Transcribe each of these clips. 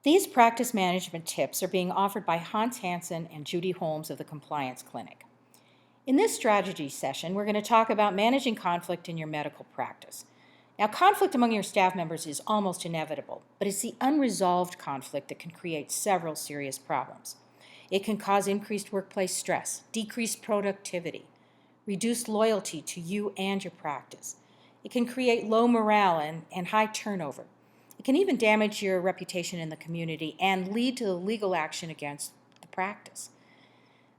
These practice management tips are being offered by Hans Hansen and Judy Holmes of the Compliance Clinic. In this strategy session, we're going to talk about managing conflict in your medical practice. Now, conflict among your staff members is almost inevitable, but it's the unresolved conflict that can create several serious problems. It can cause increased workplace stress, decreased productivity, reduced loyalty to you and your practice. It can create low morale and high turnover. It can even damage your reputation in the community and lead to legal action against the practice.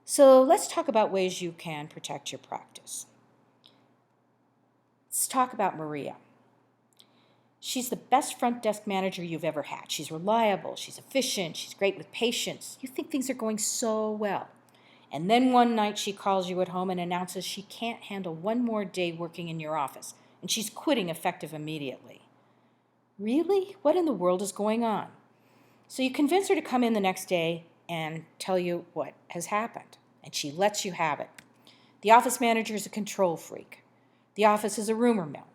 So let's talk about ways you can protect your practice. Let's talk about Maria. She's the best front desk manager you've ever had. She's reliable, she's efficient, she's great with patients. You think things are going so well. And then one night she calls you at home and announces she can't handle one more day working in your office, and she's quitting effective immediately. Really? What in the world is going on? So you convince her to come in the next day and tell you what has happened, and she lets you have it. The office manager is a control freak. The office is a rumor mill.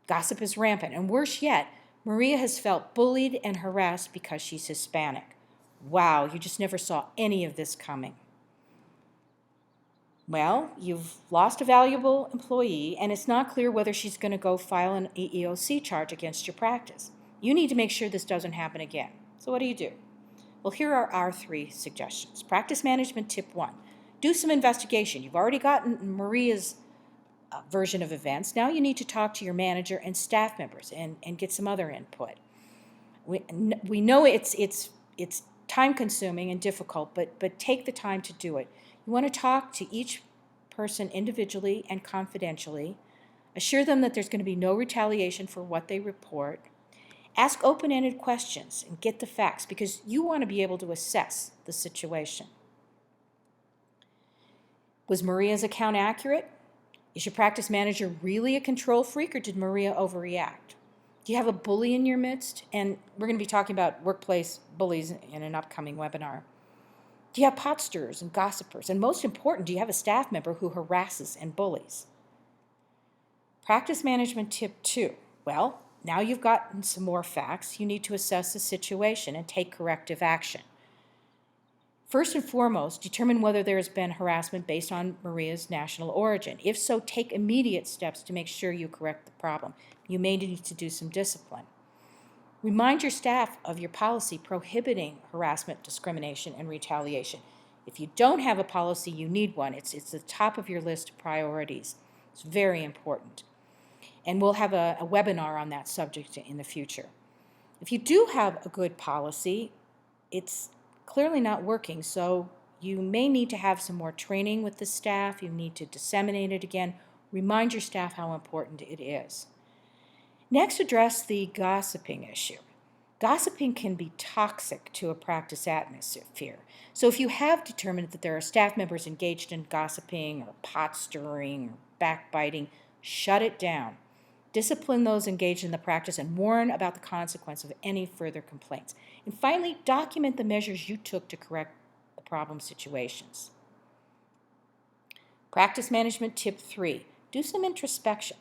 Gossip is rampant, and worse yet, Maria has felt bullied and harassed because she's Hispanic. Wow, you just never saw any of this coming. Well, you've lost a valuable employee, and it's not clear whether she's going to go file an EEOC charge against your practice. You need to make sure this doesn't happen again. So what do? Well, here are our 3 suggestions. Practice management tip 1. Do some investigation. You've already gotten Maria's version of events. Now you need to talk to your manager and staff members and get some other input. We know it's time-consuming and difficult, but take the time to do it. You want to talk to each person individually and confidentially. Assure them that there's going to be no retaliation for what they report. Ask open-ended questions and get the facts because you want to be able to assess the situation. Was Maria's account accurate? Is your practice manager really a control freak, or did Maria overreact? Do you have a bully in your midst? And we're going to be talking about workplace bullies in an upcoming webinar. Do you have pot stirrers and gossipers? And most important, do you have a staff member who harasses and bullies? Practice management tip 2. Well, now you've gotten some more facts. You need to assess the situation and take corrective action. First and foremost, determine whether there has been harassment based on Maria's national origin. If so, take immediate steps to make sure you correct the problem. You may need to do some discipline. Remind your staff of your policy prohibiting harassment, discrimination, and retaliation. If you don't have a policy, you need one. It's the top of your list of priorities. It's very important. And we'll have a webinar on that subject in the future. If you do have a good policy, it's clearly not working, so you may need to have some more training with the staff. You need to disseminate it again. Remind your staff how important it is. Next, address the gossiping issue. Gossiping can be toxic to a practice atmosphere. So if you have determined that there are staff members engaged in gossiping or pot stirring or backbiting, shut it down. Discipline those engaged in the practice and warn about the consequence of any further complaints. And finally, document the measures you took to correct the problem situations. Practice management tip 3. Do some introspection.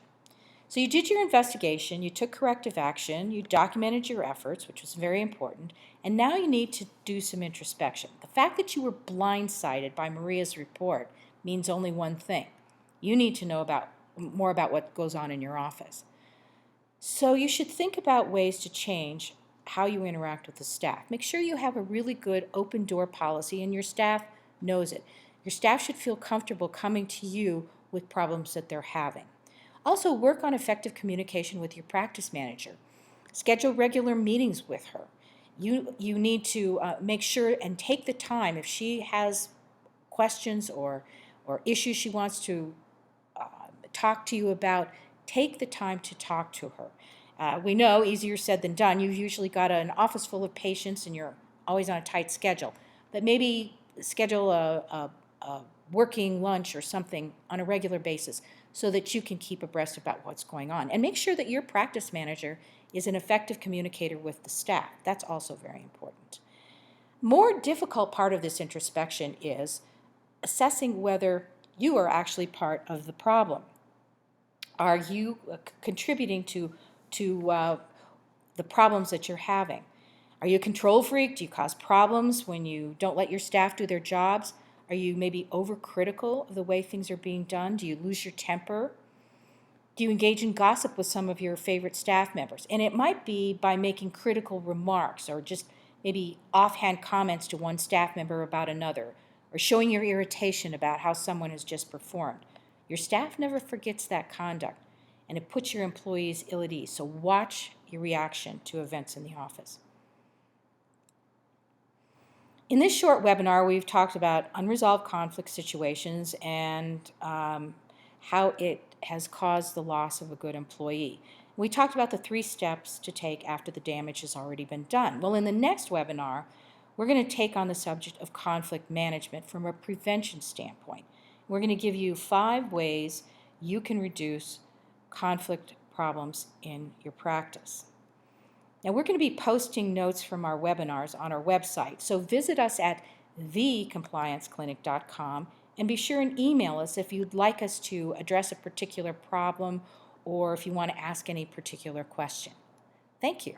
So you did your investigation, you took corrective action, you documented your efforts, which was very important, and now you need to do some introspection. The fact that you were blindsided by Maria's report means only one thing. You need to know more about what goes on in your office. So you should think about ways to change how you interact with the staff. Make sure you have a really good open door policy and your staff knows it. Your staff should feel comfortable coming to you with problems that they're having. Also, work on effective communication with your practice manager. Schedule regular meetings with her. You need to make sure and take the time if she has questions or issues she wants to talk to you about, take the time to talk to her. We know, easier said than done, you've usually got an office full of patients and you're always on a tight schedule, but maybe schedule a working lunch or something on a regular basis so that you can keep abreast about what's going on. And make sure that your practice manager is an effective communicator with the staff. That's also very important. More difficult part of this introspection is assessing whether you are actually part of the problem. Are you contributing to the problems that you're having? Are you a control freak? Do you cause problems when you don't let your staff do their jobs? Are you maybe overcritical of the way things are being done? Do you lose your temper? Do you engage in gossip with some of your favorite staff members? And it might be by making critical remarks or just maybe offhand comments to one staff member about another, or showing your irritation about how someone has just performed. Your staff never forgets that conduct, and it puts your employees ill at ease. So watch your reaction to events in the office. In this short webinar, we've talked about unresolved conflict situations and how it has caused the loss of a good employee. We talked about the 3 steps to take after the damage has already been done. Well, in the next webinar, we're going to take on the subject of conflict management from a prevention standpoint. We're going to give you 5 ways you can reduce conflict problems in your practice. Now, we're going to be posting notes from our webinars on our website, so visit us at thecomplianceclinic.com and be sure and email us if you'd like us to address a particular problem or if you want to ask any particular question. Thank you.